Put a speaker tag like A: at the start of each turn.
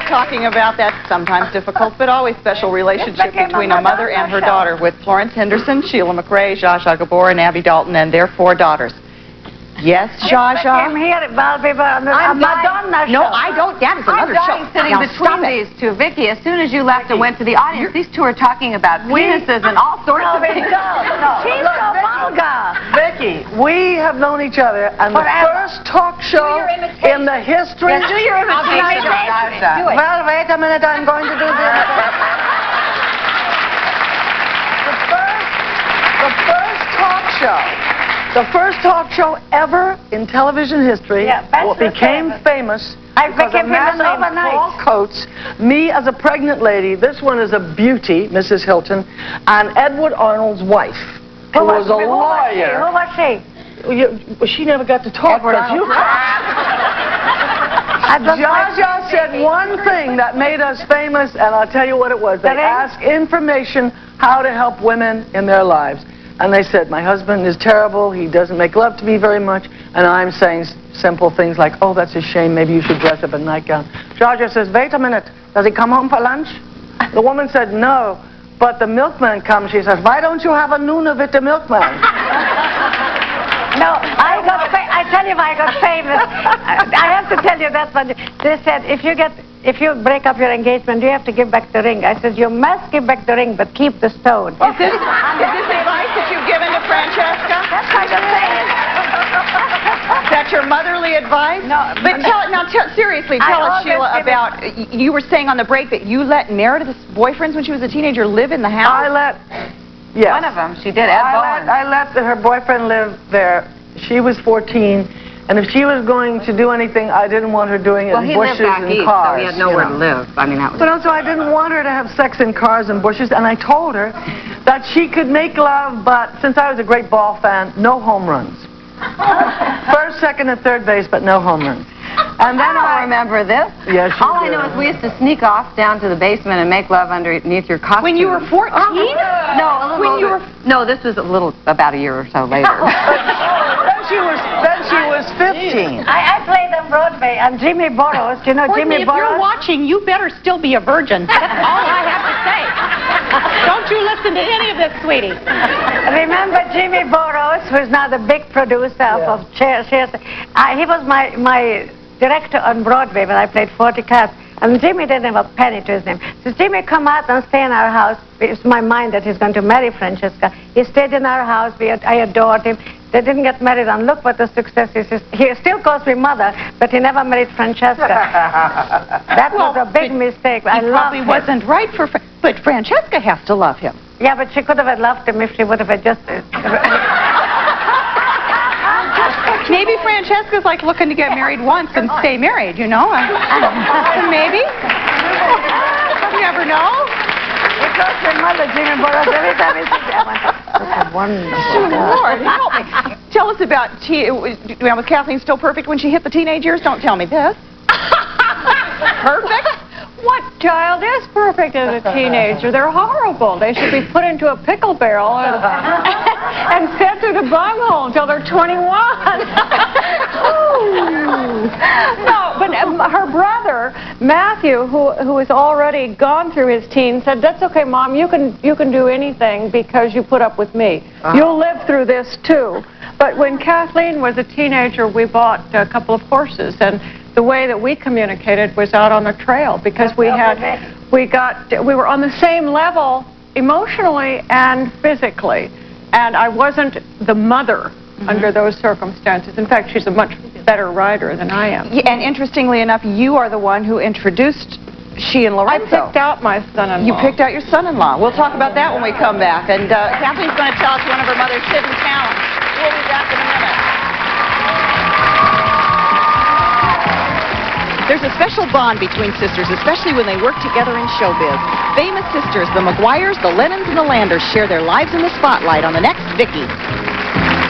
A: talking about that sometimes difficult but always special relationship between a mother and her daughter with Florence Henderson, Sheila MacRae, Zsa Zsa Gabor, and Abby Dalton and their 4 daughters. Yes, Zsa Zsa?
B: I'm here at Madonna show.
A: No, I don't. That is another show.
C: I'm sitting between these two. Vicki, as soon as you left and went to the audience, these two are talking about penises and all sorts of things.
B: She's so vulgar.
D: Vicki, we have known each other, and the first talk show in the history...
C: Yes, do your imitation. Do it.
D: Well, wait a minute, I'm going to do this. The first talk show ever in television history became famous because a man named Paul Coates, me as a pregnant lady, this one is a beauty, Mrs. Hilton, and Edward Arnold's wife, who was a lawyer.
B: Who was she?
D: She never got to talk. Zsa Zsa said one thing that made us famous, and I'll tell you what it was. They asked information how to help women in their lives. And they said, my husband is terrible, he doesn't make love to me very much, and I'm saying simple things like, oh, that's a shame, maybe you should dress up in a nightgown. Zsa Zsa says, wait a minute, does he come home for lunch? The woman said, no, but the milkman comes. She says, why don't you have a Nunavut milkman?
B: No, I tell you why I got famous. I have to tell you that one. They said, if you break up your engagement, you have to give back the ring. I said, you must give back the ring, but keep the stone.
A: Is this advice that you've given to Francesca?
B: That's what I'm saying.
A: Is that your motherly advice?
B: No.
A: But seriously, tell us, Sheila, about, you were saying on the break that you let Meredith's boyfriends when she was a teenager live in the house?
D: Yes.
C: One of them, she did.
D: I let her boyfriend live there. She was 14, and if she was going to do anything, I didn't want her doing it in bushes and cars.
C: So he had nowhere to live. I mean, that was...
D: But also, I didn't want her to have sex in cars and bushes, and I told her that she could make love, but since I was a great ball fan, no home runs. First, second, and third base, but no home runs. And then
C: I don't remember this.
D: Yes,
C: all I know is we used to sneak off down to the basement and make love underneath your costume.
A: When you were 14?
C: No, a little older. No, this was about a year or so later.
D: Then she was 15.
B: I played on Broadway, and Jimmy Burrows, you know Jimmy Burrows?
E: If you're watching, you better still be a virgin. That's all I have to say. Don't you listen to any of this, sweetie.
B: Remember Jimmy Burrows, who's now the big producer of Cheers? He was my director on Broadway when I played 40 Cats. And Jimmy didn't have a penny to his name. So Jimmy come out and stay in our house. It's my mind that he's going to marry Francesca. He stayed in our house. I adored him. They didn't get married, and look what the success is. He still calls me mother, but he never married Francesca. That was a big mistake. I
E: probably wasn't right for but Francesca has to love him.
B: Yeah, but she could have loved him if she would have just...
E: Maybe Francesca's like looking to get married once and stay married, you know? Maybe. You never know.
B: Because your mother, Jimmy Burrows, every time he says, that's wonderful.
A: Lord, help me. Tell us about, was Kathleen still perfect when she hit the teenage years? Don't tell me this. Perfect?
F: What child is perfect as a teenager? They're horrible. They should be put into a pickle barrel and sent to the bunghole until they're 21. No, but her brother, Matthew, who has already gone through his teens, said, that's okay, Mom, you can do anything because you put up with me. You'll live through this, too. But when Kathleen was a teenager, we bought a couple of horses, and the way that we communicated was out on the trail because we were on the same level emotionally and physically, and I wasn't the mother under those circumstances. In fact, she's a much better rider than I am.
A: Yeah, and interestingly enough, you are the one who introduced she and Lorenzo.
F: I picked out my son-in-law.
A: You picked out your son-in-law. We'll talk about that when we come back. And Kathleen's going to tell us one of her mother's hidden talents. We'll be back in a minute. There's a special bond between sisters, especially when they work together in showbiz. Famous sisters, the McGuires, the Lennons, and the Landers share their lives in the spotlight on the next Vicki.